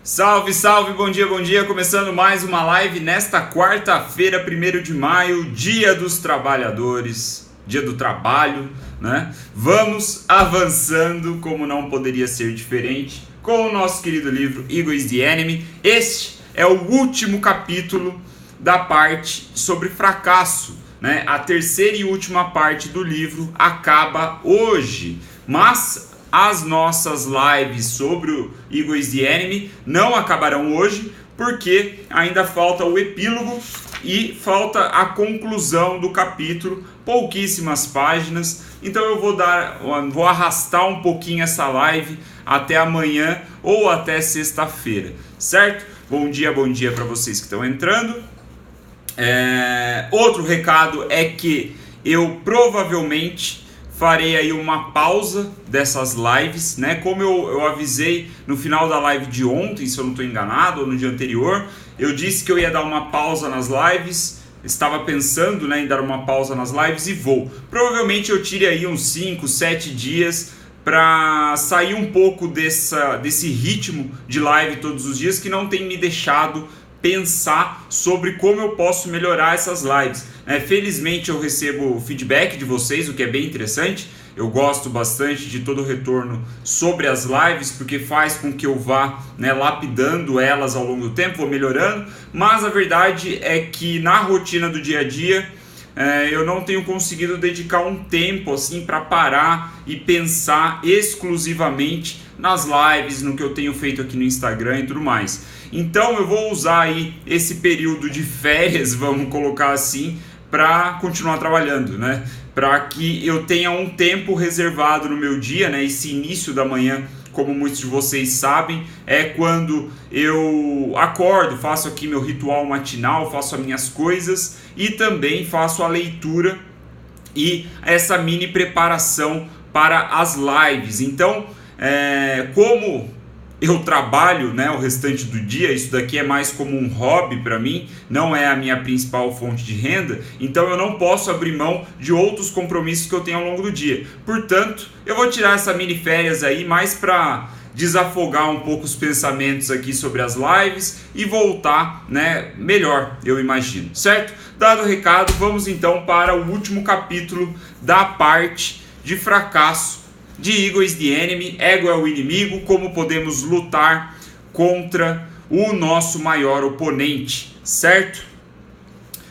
Salve, salve, bom dia, começando mais uma live nesta quarta-feira, 1º de maio, dia dos trabalhadores, dia do trabalho, né? Vamos avançando, como não poderia ser diferente, com o nosso querido livro Ego is the Enemy. Este é o último capítulo da parte sobre fracasso, né? A terceira e última parte do livro acaba hoje, mas as nossas lives sobre o Ego is the Enemy não acabarão hoje, porque ainda falta o epílogo e falta a conclusão do capítulo, pouquíssimas páginas. Então eu vou arrastar um pouquinho essa live até amanhã ou até sexta-feira, certo? Bom dia para vocês que estão entrando. Outro recado é que eu provavelmente farei aí uma pausa dessas lives, né? Como eu avisei no final da live de ontem, se eu não estou enganado, ou no dia anterior, eu disse que eu ia dar uma pausa nas lives, estava pensando, né, em dar uma pausa nas lives e vou. Provavelmente eu tire aí uns 5, 7 dias para sair um pouco desse ritmo de live todos os dias que não tem me deixado pensar sobre como eu posso melhorar essas lives. Felizmente eu recebo feedback de vocês, o que é bem interessante. Eu gosto bastante de todo o retorno sobre as lives, porque faz com que eu vá, né, lapidando elas ao longo do tempo, vou melhorando. Mas a verdade é que na rotina do dia a dia eu não tenho conseguido dedicar um tempo assim para parar e pensar exclusivamente nas lives, no que eu tenho feito aqui no Instagram e tudo mais. Então eu vou usar aí esse período de férias, vamos colocar assim, para continuar trabalhando, né? Para que eu tenha um tempo reservado no meu dia, né? Esse início da manhã, como muitos de vocês sabem, é quando eu acordo, faço aqui meu ritual matinal, faço as minhas coisas e também faço a leitura e essa mini preparação para as lives. Então, como eu trabalho, né, o restante do dia, isso daqui é mais como um hobby para mim, não é a minha principal fonte de renda, então eu não posso abrir mão de outros compromissos que eu tenho ao longo do dia. Portanto, eu vou tirar essa mini férias aí mais para desafogar um pouco os pensamentos aqui sobre as lives e voltar, né, melhor, eu imagino, certo? Dado o recado, vamos então para o último capítulo da parte de fracasso de Ego is the Enemy. Ego é o inimigo, como podemos lutar contra o nosso maior oponente, certo?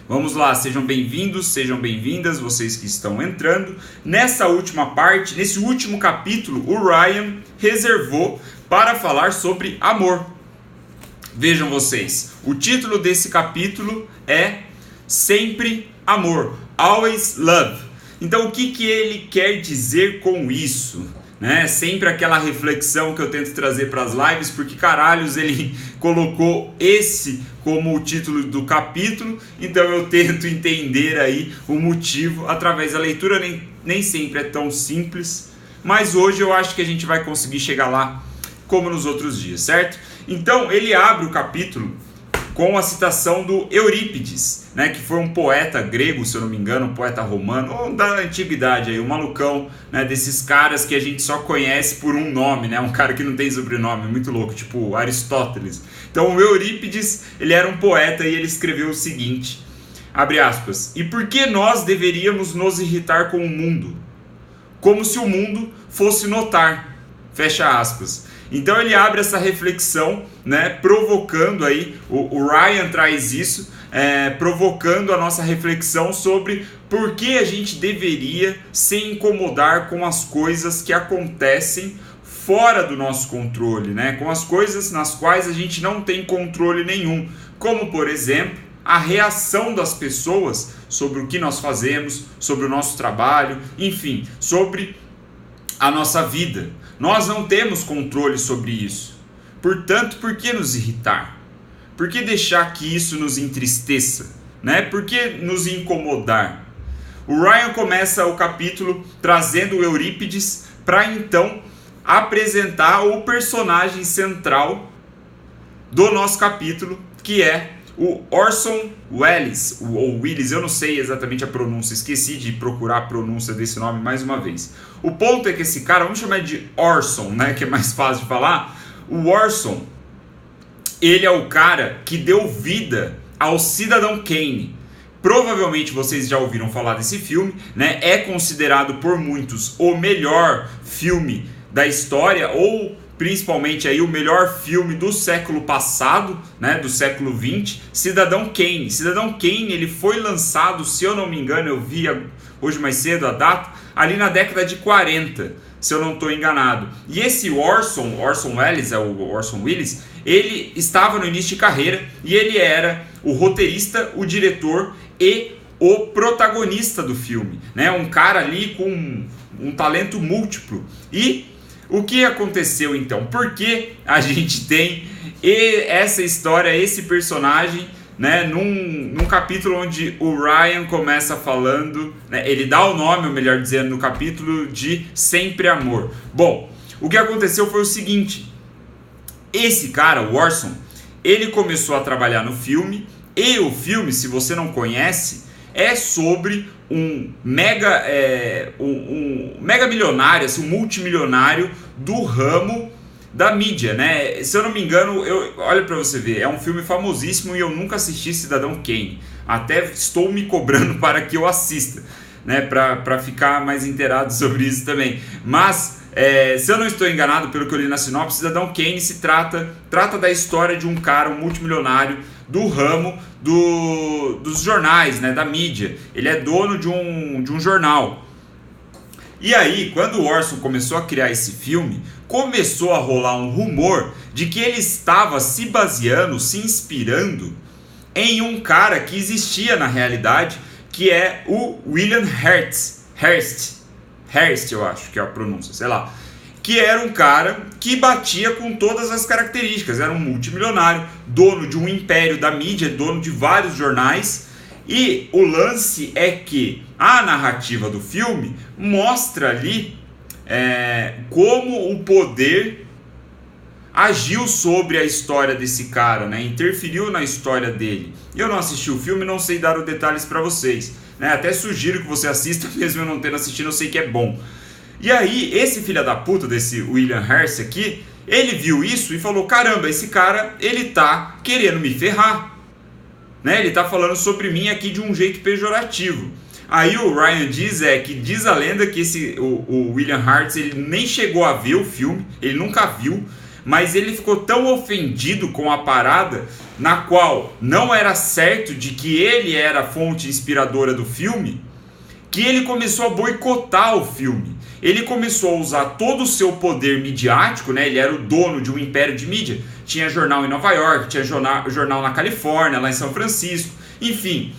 Vamos lá, sejam bem-vindos, sejam bem-vindas, vocês que estão entrando. Nessa última parte, nesse último capítulo, o Ryan reservou para falar sobre amor. Vejam vocês, o título desse capítulo é Sempre Amor, Always Love. Então, o que ele quer dizer com isso? Né? Sempre aquela reflexão que eu tento trazer para as lives, porque caralhos ele colocou esse como o título do capítulo, então eu tento entender aí o motivo através da leitura. Nem sempre é tão simples, mas hoje eu acho que a gente vai conseguir chegar lá como nos outros dias, certo? Então, ele abre o capítulo com a citação do Eurípides, né, que foi um poeta grego, se eu não me engano, um poeta romano, ou da antiguidade, aí, um malucão, né, desses caras que a gente só conhece por um nome, né, um cara que não tem sobrenome, muito louco, tipo Aristóteles. Então o Eurípides, ele era um poeta e ele escreveu o seguinte, abre aspas, e por que nós deveríamos nos irritar com o mundo? Como se o mundo fosse notar, fecha aspas. Então ele abre essa reflexão, né, provocando aí, o Ryan traz isso, provocando a nossa reflexão sobre por que a gente deveria se incomodar com as coisas que acontecem fora do nosso controle, né, com as coisas nas quais a gente não tem controle nenhum, como por exemplo a reação das pessoas sobre o que nós fazemos, sobre o nosso trabalho, enfim, sobre a nossa vida. Nós não temos controle sobre isso. Portanto, por que nos irritar? Por que deixar que isso nos entristeça? Né? Por que nos incomodar? O Ryan começa o capítulo trazendo o Eurípides para então apresentar o personagem central do nosso capítulo, que é o Orson Welles, ou Willis, eu não sei exatamente a pronúncia, esqueci de procurar a pronúncia desse nome mais uma vez. O ponto é que esse cara, vamos chamar de Orson, né, que é mais fácil de falar. O Orson, ele é o cara que deu vida ao Cidadão Kane. Provavelmente vocês já ouviram falar desse filme, né? É considerado por muitos o melhor filme da história, ou principalmente aí o melhor filme do século passado, né? Do século 20, Cidadão Kane. Cidadão Kane, ele foi lançado, se eu não me engano, eu vi hoje mais cedo a data, ali na década de 40, se eu não estou enganado. E esse Orson Welles, ele estava no início de carreira e ele era o roteirista, o diretor e o protagonista do filme, né? Um cara ali com um talento múltiplo. E o que aconteceu então? Por que a gente tem essa história, esse personagem, né, num capítulo onde o Ryan começa falando, né, ele dá o nome, ou melhor dizendo, no capítulo de Sempre Amor. Bom, o que aconteceu foi o seguinte: esse cara, o Orson, ele começou a trabalhar no filme, e o filme, se você não conhece, é sobre um mega milionário, assim, um multimilionário do ramo da mídia, né? Se eu não me engano, olha pra você ver, é um filme famosíssimo e eu nunca assisti Cidadão Kane. Até estou me cobrando para que eu assista, né? Pra ficar mais inteirado sobre isso também. Mas, se eu não estou enganado, pelo que eu li na sinopse, Cidadão Kane se trata da história de um cara, um multimilionário do ramo dos jornais, né? Da mídia. Ele é dono de um jornal. E aí, quando o Orson começou a criar esse filme, começou a rolar um rumor de que ele estava se baseando, se inspirando em um cara que existia na realidade, que é o William Hearst, eu acho que é a pronúncia, sei lá. Que era um cara que batia com todas as características, era um multimilionário, dono de um império da mídia, dono de vários jornais. E o lance é que a narrativa do filme mostra ali como o poder agiu sobre a história desse cara, né? Interferiu na história dele. Eu não assisti o filme, não sei dar os detalhes para vocês, né? Até sugiro que você assista, mesmo eu não tendo assistido, eu sei que é bom. E aí, esse filho da puta desse William Hearst aqui, ele viu isso e falou: caramba, esse cara, ele tá querendo me ferrar, né? Ele tá falando sobre mim aqui de um jeito pejorativo. Aí o Ryan diz a lenda que o William Hearst, ele nem chegou a ver o filme, ele nunca viu, mas ele ficou tão ofendido com a parada, na qual não era certo de que ele era a fonte inspiradora do filme, que ele começou a boicotar o filme. Ele começou a usar todo o seu poder midiático, né? Ele era o dono de um império de mídia. Tinha jornal em Nova York, tinha jornal na Califórnia, lá em São Francisco, enfim.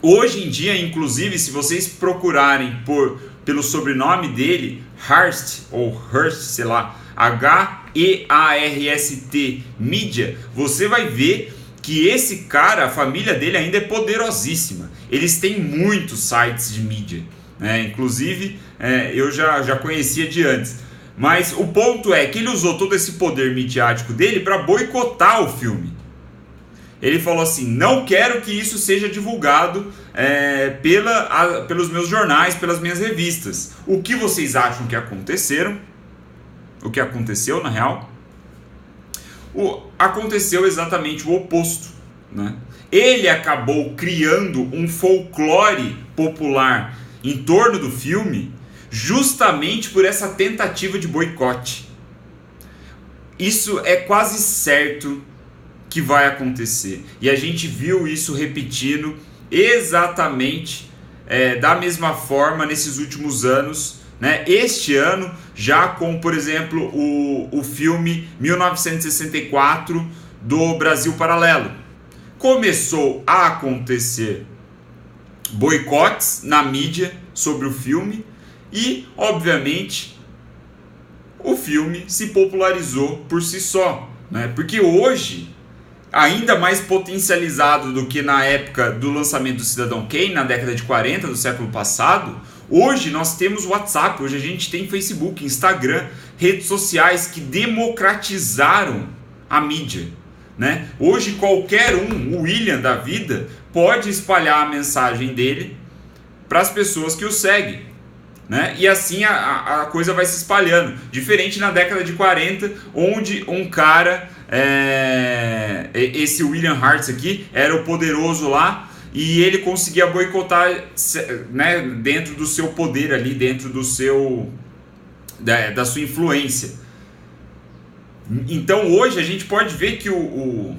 Hoje em dia, inclusive, se vocês procurarem pelo sobrenome dele, Hearst, ou Hearst, sei lá, Hearst Media, você vai ver que esse cara, a família dele ainda é poderosíssima. Eles têm muitos sites de mídia, né? Inclusive, eu já conhecia de antes. Mas o ponto é que ele usou todo esse poder midiático dele para boicotar o filme. Ele falou assim: não quero que isso seja divulgado pelos meus jornais, pelas minhas revistas. O que vocês acham que aconteceu, na real? Aconteceu exatamente o oposto, né? Ele acabou criando um folclore popular em torno do filme justamente por essa tentativa de boicote. Isso é quase certo que vai acontecer. E a gente viu isso repetindo exatamente da mesma forma nesses últimos anos, né? Este ano, já com, por exemplo, o filme 1964 do Brasil Paralelo. Começou a acontecer boicotes na mídia sobre o filme e, obviamente, o filme se popularizou por si só, né? Porque hoje, ainda mais potencializado do que na época do lançamento do Cidadão Kane, na década de 40 do século passado, hoje nós temos WhatsApp, hoje a gente tem Facebook, Instagram, redes sociais que democratizaram a mídia, né? Hoje qualquer o William da vida, pode espalhar a mensagem dele para as pessoas que o seguem. né? E assim a coisa vai se espalhando. Diferente na década de 40, onde um cara, esse William Hart aqui, era o poderoso lá, e ele conseguia boicotar, né, dentro do seu poder ali, dentro do seu da sua influência. Então hoje a gente pode ver que o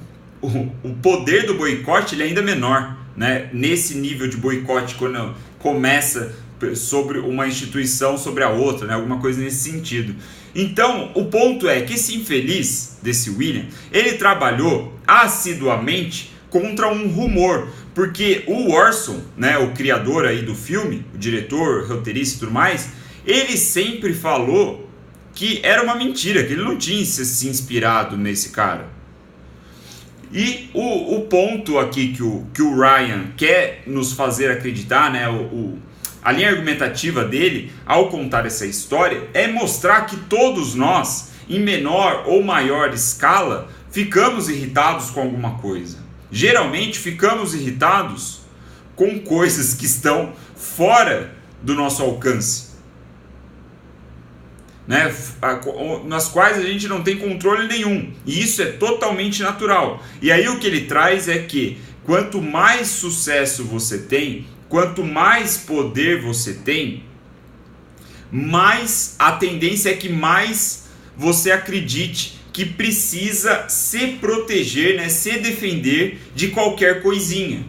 poder do boicote ele é ainda menor, né? Nesse nível de boicote, quando começa sobre uma instituição sobre a outra, né? Alguma coisa nesse sentido. Então o ponto é que esse infeliz desse William, ele trabalhou assiduamente contra um rumor, porque o Orson, né, o criador aí do filme, o diretor, roteirista e tudo mais, ele sempre falou que era uma mentira, que ele não tinha se inspirado nesse cara. E o ponto aqui que o Ryan quer nos fazer acreditar, né, a linha argumentativa dele, ao contar essa história, é mostrar que todos nós, em menor ou maior escala, ficamos irritados com alguma coisa. Geralmente ficamos irritados com coisas que estão fora do nosso alcance, né, nas quais a gente não tem controle nenhum, e isso é totalmente natural. E aí o que ele traz é que quanto mais sucesso você tem, quanto mais poder você tem, mais a tendência é que mais você acredite que precisa se proteger, né, se defender de qualquer coisinha.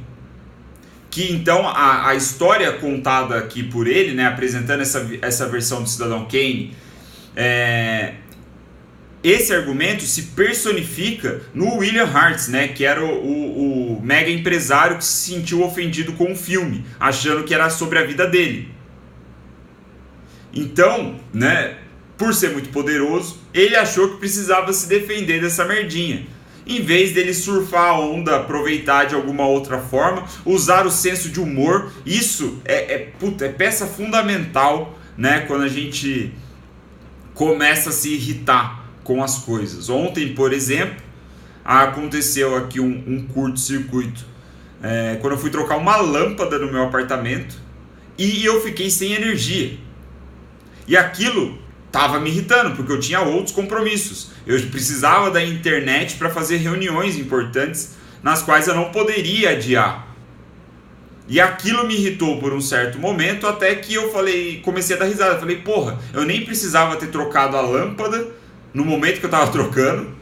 Que então a história contada aqui por ele, né, apresentando essa versão do Cidadão Kane, esse argumento se personifica no William Hart, né, que era o mega empresário que se sentiu ofendido com o filme, achando que era sobre a vida dele. Então, né, por ser muito poderoso, ele achou que precisava se defender dessa merdinha. Em vez dele surfar a onda, aproveitar de alguma outra forma, usar o senso de humor, isso é peça fundamental, né, quando a gente começa a se irritar com as coisas. Ontem, por exemplo, aconteceu aqui um curto-circuito, quando eu fui trocar uma lâmpada no meu apartamento e eu fiquei sem energia. E aquilo estava me irritando, porque eu tinha outros compromissos. Eu precisava da internet para fazer reuniões importantes nas quais eu não poderia adiar. E aquilo me irritou por um certo momento, até que eu comecei a dar risada. Falei, porra, eu nem precisava ter trocado a lâmpada no momento que eu estava trocando.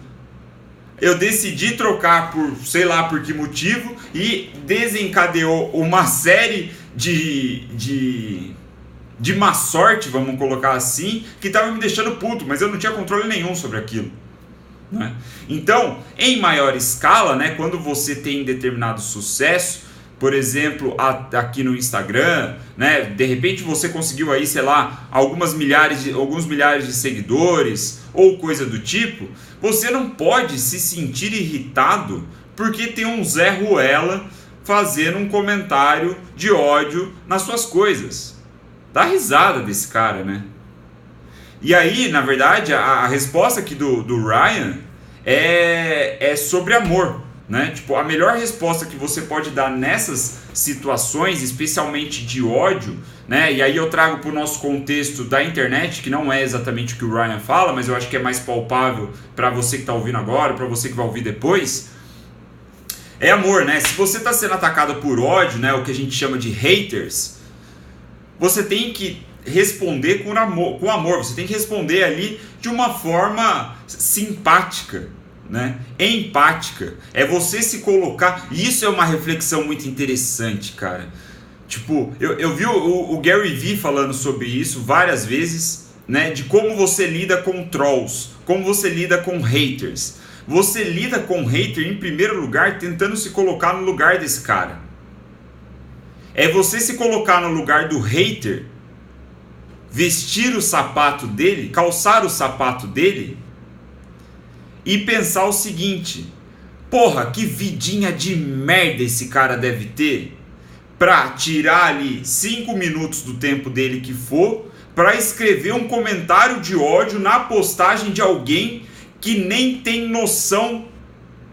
Eu decidi trocar por, sei lá por que motivo, e desencadeou uma série de má sorte, vamos colocar assim, que estava me deixando puto, mas eu não tinha controle nenhum sobre aquilo, né? Então, em maior escala, né, quando você tem determinado sucesso, por exemplo, aqui no Instagram, né, de repente você conseguiu aí, sei lá, alguns milhares de seguidores ou coisa do tipo, você não pode se sentir irritado porque tem um Zé Ruela fazendo um comentário de ódio nas suas coisas. Dá risada desse cara, né? E aí, na verdade, a resposta aqui do Ryan é sobre amor, né? Tipo, a melhor resposta que você pode dar nessas situações, especialmente de ódio, né? E aí eu trago para o nosso contexto da internet, que não é exatamente o que o Ryan fala, mas eu acho que é mais palpável para você que está ouvindo agora, para você que vai ouvir depois. É amor, né? Se você está sendo atacado por ódio, né, o que a gente chama de haters, você tem que responder com amor, você tem que responder ali de uma forma simpática, né? Empática. É você se colocar, e isso é uma reflexão muito interessante, cara. Tipo, eu vi o Gary Vee falando sobre isso várias vezes, né? De como você lida com trolls, como você lida com haters. Você lida com hater em primeiro lugar tentando se colocar no lugar desse cara. É você se colocar no lugar do hater, vestir o sapato dele, calçar o sapato dele e pensar o seguinte: porra, que vidinha de merda esse cara deve ter pra tirar ali 5 minutos do tempo dele que for pra escrever um comentário de ódio na postagem de alguém que nem tem noção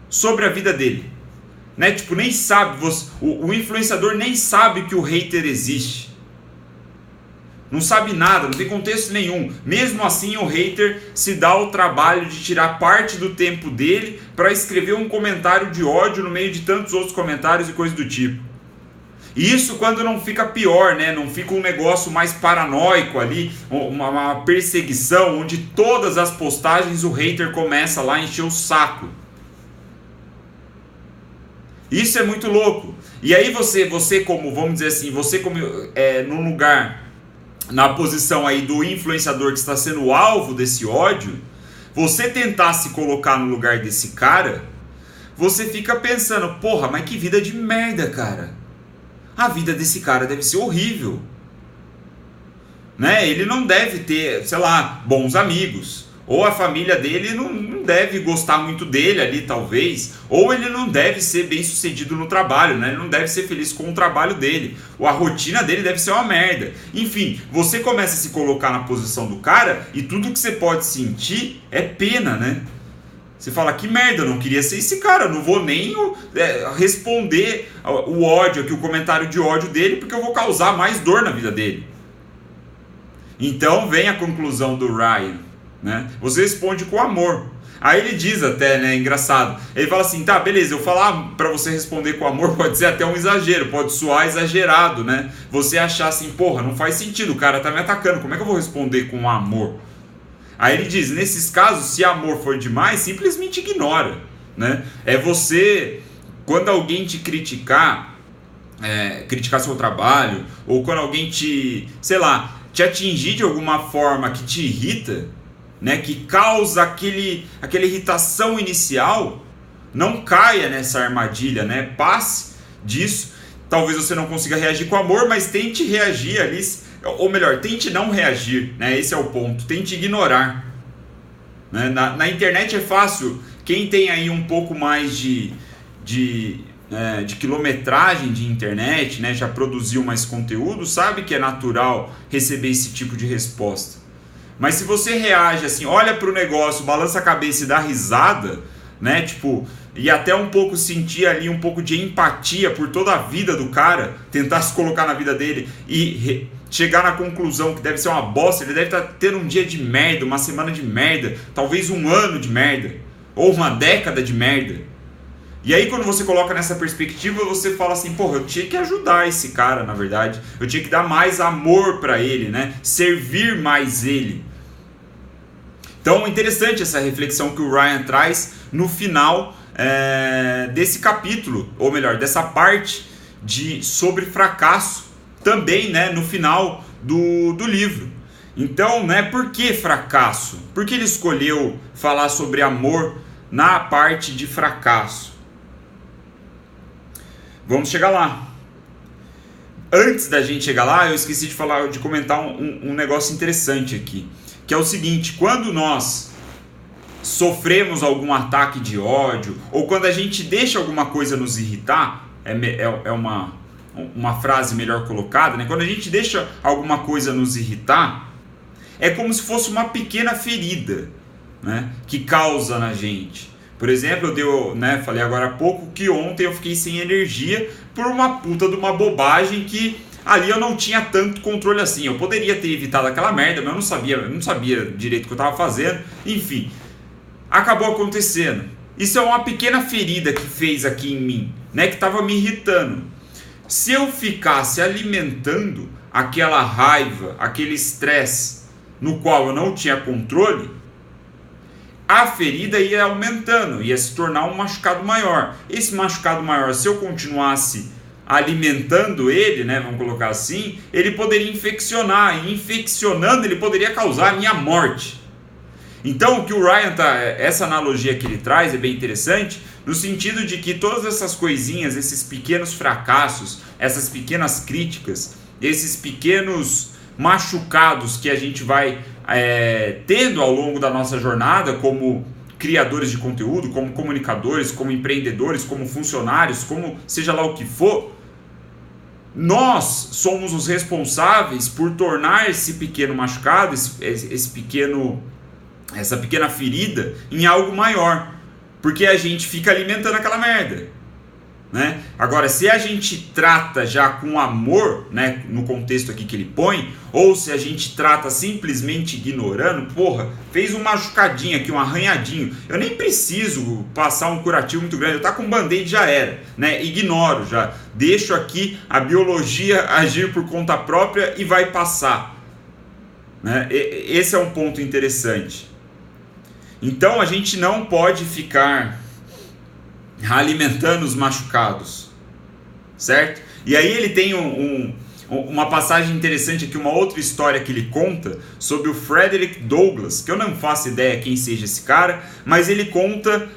sobre a vida dele, né? Tipo, nem sabe, o influenciador nem sabe que o hater existe. Não sabe nada, não tem contexto nenhum. Mesmo assim, o hater se dá o trabalho de tirar parte do tempo dele para escrever um comentário de ódio no meio de tantos outros comentários e coisas do tipo. E isso quando não fica pior, né? Não fica um negócio mais paranoico ali, uma perseguição, onde todas as postagens o hater começa lá a encher o saco. Isso é muito louco. E aí você como, vamos dizer assim, você como num lugar, na posição aí do influenciador que está sendo o alvo desse ódio, você tentar se colocar no lugar desse cara, você fica pensando, porra, mas que vida de merda, cara. A vida desse cara deve ser horrível. Né? Ele não deve ter, sei lá, bons amigos. Ou a família dele não deve gostar muito dele ali, talvez. Ou ele não deve ser bem sucedido no trabalho, né? Ele não deve ser feliz com o trabalho dele. Ou a rotina dele deve ser uma merda. Enfim, você começa a se colocar na posição do cara e tudo que você pode sentir é pena, né? Você fala, que merda, eu não queria ser esse cara, eu não vou nem responder o ódio aqui, o comentário de ódio dele, porque eu vou causar mais dor na vida dele. Então vem a conclusão do Ryan, né? Você responde com amor. Aí ele diz até, né, engraçado, ele fala assim, tá, beleza, eu falar pra você responder com amor pode ser até um exagero, pode soar exagerado, né? Você achar assim, porra, não faz sentido, o cara tá me atacando, como é que eu vou responder com amor? Aí ele diz, nesses casos, se amor for demais, simplesmente ignora, né? É você, quando alguém te criticar seu trabalho, ou quando alguém te, sei lá, te atingir de alguma forma que te irrita, né, que causa aquela irritação inicial, não caia nessa armadilha, né? Passe disso. Talvez você não consiga reagir com amor, mas tente reagir ali, ou melhor, tente não reagir, né? Esse é o ponto. Tente ignorar. Né? Na internet é fácil. Quem tem aí um pouco mais de quilometragem de internet, né, já produziu mais conteúdo, sabe que é natural receber esse tipo de resposta. Mas se você reage assim, olha pro negócio, balança a cabeça e dá risada, né, tipo, e até um pouco sentir ali um pouco de empatia por toda a vida do cara, tentar se colocar na vida dele e chegar na conclusão que deve ser uma bosta, ele deve estar tendo um dia de merda, uma semana de merda, talvez um ano de merda, ou uma década de merda. E aí quando você coloca nessa perspectiva, você fala assim, porra, eu tinha que ajudar esse cara, na verdade. Eu tinha que dar mais amor pra ele, né? Servir mais ele. Então, interessante essa reflexão que o Ryan traz no final desse capítulo, ou melhor, dessa parte sobre fracasso, também, né, no final do livro. Então, né, por que fracasso? Por que ele escolheu falar sobre amor na parte de fracasso? Vamos chegar lá. Antes da gente chegar lá, eu esqueci de comentar um negócio interessante aqui, que é o seguinte: quando nós sofremos algum ataque de ódio, ou quando a gente deixa alguma coisa nos irritar, é uma frase melhor colocada, né? Quando a gente deixa alguma coisa nos irritar, é como se fosse uma pequena ferida, né, que causa na gente. Por exemplo, falei agora há pouco que ontem eu fiquei sem energia por uma puta de uma bobagem que ali eu não tinha tanto controle assim. Eu poderia ter evitado aquela merda, mas eu não sabia direito o que eu estava fazendo. Enfim, acabou acontecendo. Isso é uma pequena ferida que fez aqui em mim, né, que estava me irritando. Se eu ficasse alimentando aquela raiva, aquele estresse no qual eu não tinha controle, a ferida ia aumentando, ia se tornar um machucado maior. Esse machucado maior, se eu continuasse alimentando ele, né, vamos colocar assim, ele poderia infeccionar, e infeccionando ele poderia causar a minha morte. Então o que o Ryan essa analogia que ele traz é bem interessante, no sentido de que todas essas coisinhas, esses pequenos fracassos, essas pequenas críticas, esses pequenos machucados que a gente vai tendo ao longo da nossa jornada como criadores de conteúdo, como comunicadores, como empreendedores, como funcionários, como seja lá o que for, nós somos os responsáveis por tornar esse pequeno machucado, essa pequena ferida em algo maior, porque a gente fica alimentando aquela merda. né? Agora, se a gente trata já com amor, né, no contexto aqui que ele põe, ou se a gente trata simplesmente ignorando, porra, fez um machucadinho aqui, um arranhadinho, eu nem preciso passar um curativo muito grande, eu tá com band-aid, já era, né? Ignoro, já deixo aqui a biologia agir por conta própria e vai passar, né? Esse é um ponto interessante. Então a gente não pode ficar alimentando os machucados, certo? E aí ele tem uma passagem interessante aqui, uma outra história que ele conta sobre o Frederick Douglass, que eu não faço ideia quem seja esse cara, mas ele conta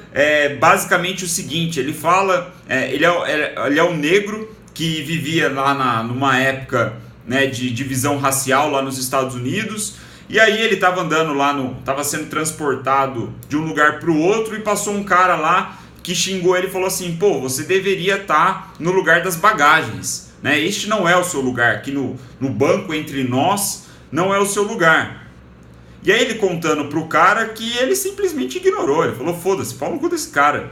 basicamente o seguinte, ele fala, ele é um negro que vivia lá numa época, né, de divisão racial lá nos Estados Unidos, e aí ele estava andando lá, estava sendo transportado de um lugar para o outro e passou um cara lá que xingou ele e falou assim, pô, você deveria estar no lugar das bagagens, né? Este não é o seu lugar, aqui no banco entre nós não é o seu lugar. E aí ele contando pro cara que ele simplesmente ignorou, ele falou, foda-se, pau no cu desse cara,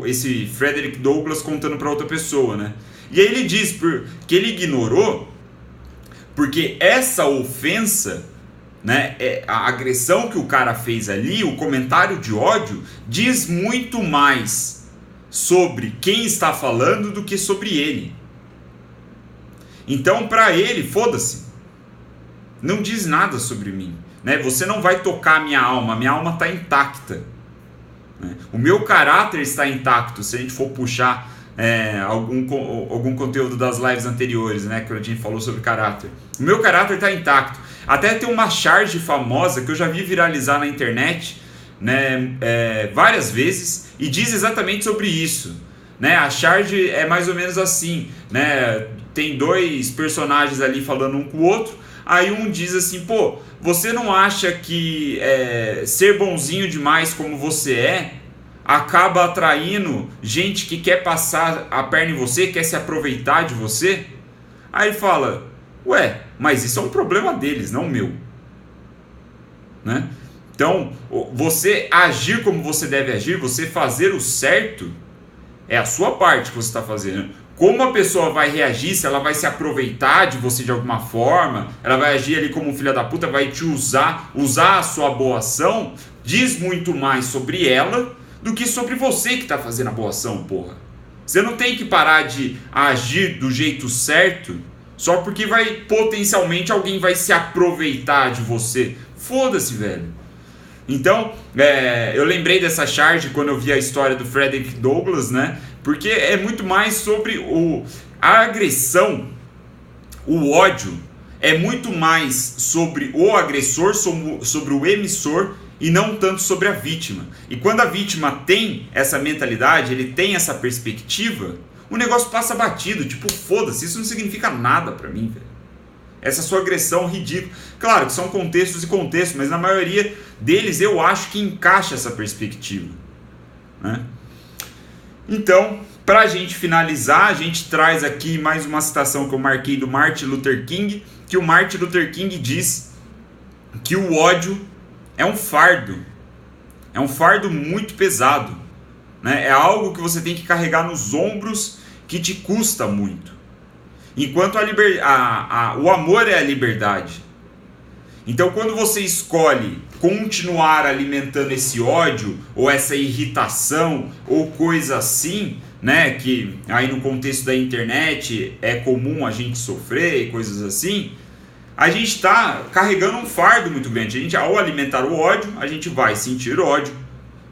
esse Frederick Douglass contando para outra pessoa, né? E aí ele diz que ele ignorou porque essa ofensa, né, a agressão que o cara fez ali, o comentário de ódio, diz muito mais sobre quem está falando do que sobre ele. Então, para ele, foda-se, não diz nada sobre mim, né? Você não vai tocar minha alma está intacta, né? O meu caráter está intacto, se a gente for puxar algum conteúdo das lives anteriores, né, que a gente falou sobre caráter. O meu caráter está intacto. Até tem uma charge famosa que eu já vi viralizar na internet, né, várias vezes, e diz exatamente sobre isso, né? A charge é mais ou menos assim, né? Tem dois personagens ali falando um com o outro, aí um diz assim, pô, você não acha que ser bonzinho demais como você acaba atraindo gente que quer passar a perna em você, quer se aproveitar de você? Aí fala, ué, mas isso é um problema deles, não meu, né? Então, você agir como você deve agir, você fazer o certo, é a sua parte que você está fazendo. Como a pessoa vai reagir, se ela vai se aproveitar de você de alguma forma, ela vai agir ali como um filho da puta, vai te usar a sua boa ação, diz muito mais sobre ela do que sobre você que está fazendo a boa ação, porra. Você não tem que parar de agir do jeito certo só porque potencialmente alguém vai se aproveitar de você. Foda-se, velho. Então, eu lembrei dessa charge quando eu vi a história do Frederick Douglass, né? Porque é muito mais sobre a agressão, o ódio, é muito mais sobre o agressor, sobre o emissor, e não tanto sobre a vítima. E quando a vítima tem essa mentalidade, ele tem essa perspectiva, o negócio passa batido, tipo, foda-se, isso não significa nada pra mim, velho. Essa sua agressão ridícula. Claro que são contextos e contextos, mas na maioria deles eu acho que encaixa essa perspectiva, né? Então, pra gente finalizar, a gente traz aqui mais uma citação que eu marquei do Martin Luther King, que o Martin Luther King diz que o ódio é um fardo muito pesado, né? É algo que você tem que carregar nos ombros, que te custa muito. Enquanto o amor é a liberdade. Então, quando você escolhe continuar alimentando esse ódio, ou essa irritação, ou coisa assim, né, que aí no contexto da internet é comum a gente sofrer, coisas assim, a gente está carregando um fardo muito grande. A gente, ao alimentar o ódio, a gente vai sentir ódio,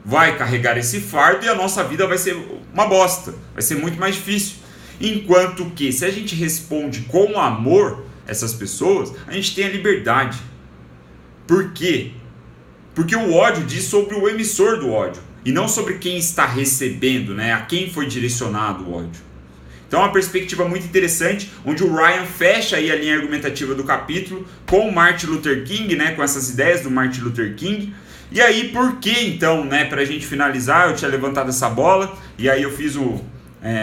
vai carregar esse fardo e a nossa vida vai ser uma bosta, vai ser muito mais difícil. Enquanto que, se a gente responde com amor essas pessoas, a gente tem a liberdade. Por quê? Porque o ódio diz sobre o emissor do ódio, e não sobre quem está recebendo, né? A quem foi direcionado o ódio. Então é uma perspectiva muito interessante, onde o Ryan fecha aí a linha argumentativa do capítulo com o Martin Luther King, né, com essas ideias do Martin Luther King. E aí, por que então, né, pra gente finalizar, eu tinha levantado essa bola, e aí eu fiz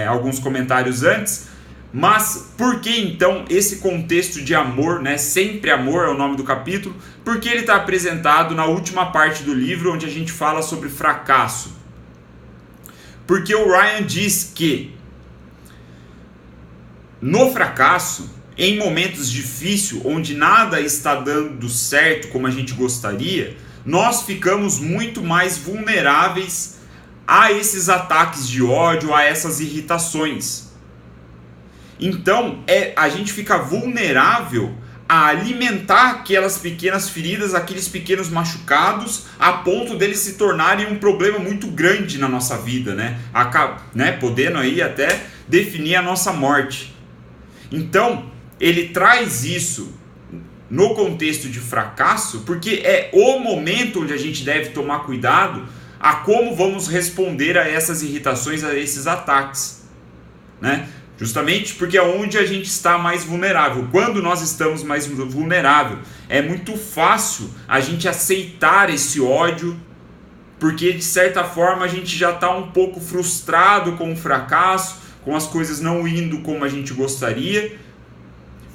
alguns comentários antes, mas por que então esse contexto de amor, né, sempre amor é o nome do capítulo, porque ele está apresentado na última parte do livro, onde a gente fala sobre fracasso. Porque o Ryan diz que no fracasso, em momentos difíceis, onde nada está dando certo como a gente gostaria, nós ficamos muito mais vulneráveis a esses ataques de ódio, a essas irritações. Então, a gente fica vulnerável a alimentar aquelas pequenas feridas, aqueles pequenos machucados, a ponto deles se tornarem um problema muito grande na nossa vida, né? Podendo aí até definir a nossa morte. Então, ele traz isso no contexto de fracasso, porque é o momento onde a gente deve tomar cuidado a como vamos responder a essas irritações, a esses ataques, né? Justamente porque é onde a gente está mais vulnerável. Quando nós estamos mais vulnerável, é muito fácil a gente aceitar esse ódio, porque de certa forma a gente já está um pouco frustrado com o fracasso, com as coisas não indo como a gente gostaria.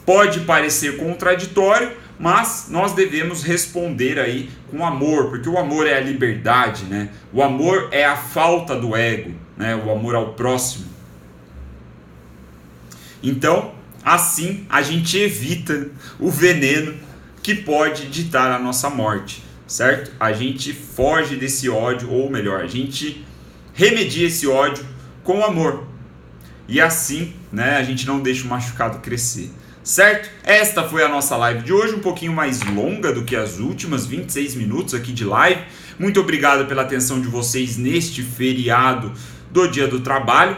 Pode parecer contraditório, mas nós devemos responder aí com amor, porque o amor é a liberdade, né? O amor é a falta do ego, né? O amor ao próximo. Então, assim a gente evita o veneno que pode ditar a nossa morte, certo? A gente foge desse ódio, ou melhor, a gente remedia esse ódio com amor. E assim, né, a gente não deixa o machucado crescer, certo? Esta foi a nossa live de hoje, um pouquinho mais longa do que as últimas, 26 minutos aqui de live. Muito obrigado pela atenção de vocês neste feriado do Dia do Trabalho,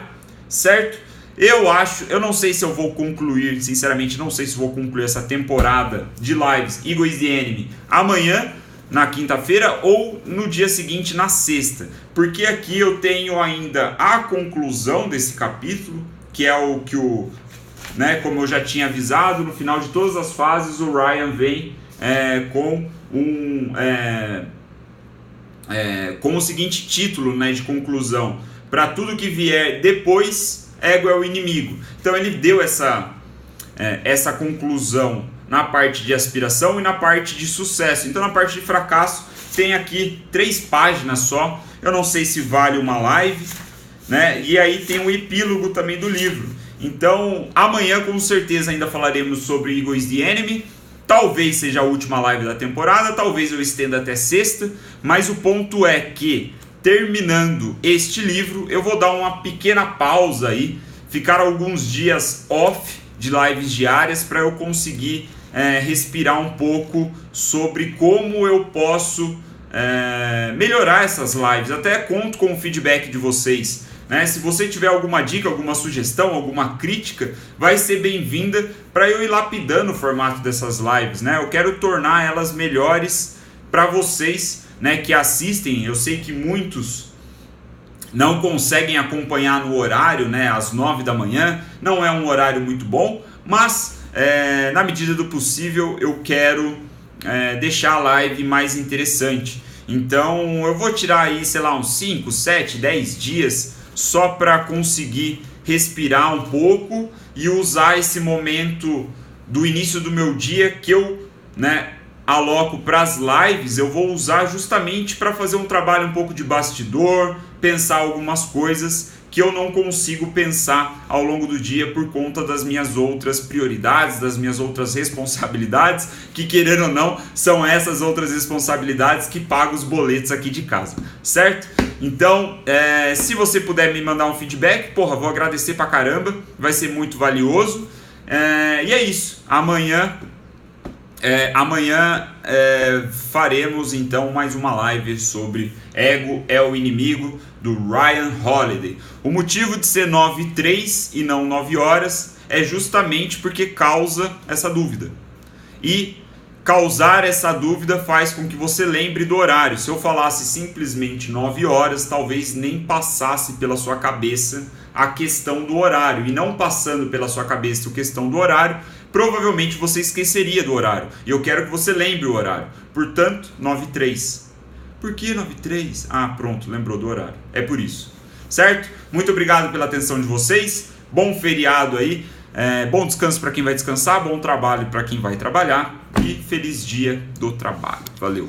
certo? Eu não sei se eu vou concluir, sinceramente, não sei se vou concluir essa temporada de lives Ego is the Enemy amanhã, na quinta-feira, ou no dia seguinte, na sexta. Porque aqui eu tenho ainda a conclusão desse capítulo, que é o que como eu já tinha avisado, no final de todas as fases o Ryan vem com o seguinte título, né, de conclusão: para tudo que vier depois, ego é o inimigo. Então ele deu essa conclusão na parte de aspiração e na parte de sucesso. Então na parte de fracasso tem aqui 3 páginas só. Eu não sei se vale uma live, né? E aí tem um epílogo também do livro. Então amanhã com certeza ainda falaremos sobre Ego is the Enemy. Talvez seja a última live da temporada, talvez eu estenda até sexta, mas o ponto é que terminando este livro, eu vou dar uma pequena pausa aí, ficar alguns dias off de lives diárias para eu conseguir respirar um pouco sobre como eu posso melhorar essas lives. Até conto com o feedback de vocês, né? Se você tiver alguma dica, alguma sugestão, alguma crítica, vai ser bem-vinda para eu ir lapidando o formato dessas lives, né? Eu quero tornar elas melhores para vocês, né, que assistem. Eu sei que muitos não conseguem acompanhar no horário, né, às 9 da manhã, não é um horário muito bom, mas na medida do possível eu quero deixar a live mais interessante. Então eu vou tirar aí, sei lá, uns 5, 7, 10 dias só para conseguir respirar um pouco e usar esse momento do início do meu dia que eu, aloco para as lives, eu vou usar justamente para fazer um trabalho um pouco de bastidor, pensar algumas coisas que eu não consigo pensar ao longo do dia por conta das minhas outras prioridades, das minhas outras responsabilidades, que querendo ou não, são essas outras responsabilidades que pagam os boletos aqui de casa, certo? Então, se você puder me mandar um feedback, vou agradecer pra caramba, vai ser muito valioso. E é isso, amanhã faremos então mais uma live sobre Ego é o Inimigo, do Ryan Holiday. O motivo de ser 9h03 e não 9 horas é justamente porque causa essa dúvida. E causar essa dúvida faz com que você lembre do horário. Se eu falasse simplesmente 9 horas, talvez nem passasse pela sua cabeça a questão do horário. E não passando pela sua cabeça a questão do horário, provavelmente você esqueceria do horário. E eu quero que você lembre o horário. Portanto, 9h03. Por que 9h03? Ah, pronto, lembrou do horário. É por isso. Certo? Muito obrigado pela atenção de vocês. Bom feriado aí. Bom descanso para quem vai descansar. Bom trabalho para quem vai trabalhar. E feliz dia do trabalho. Valeu!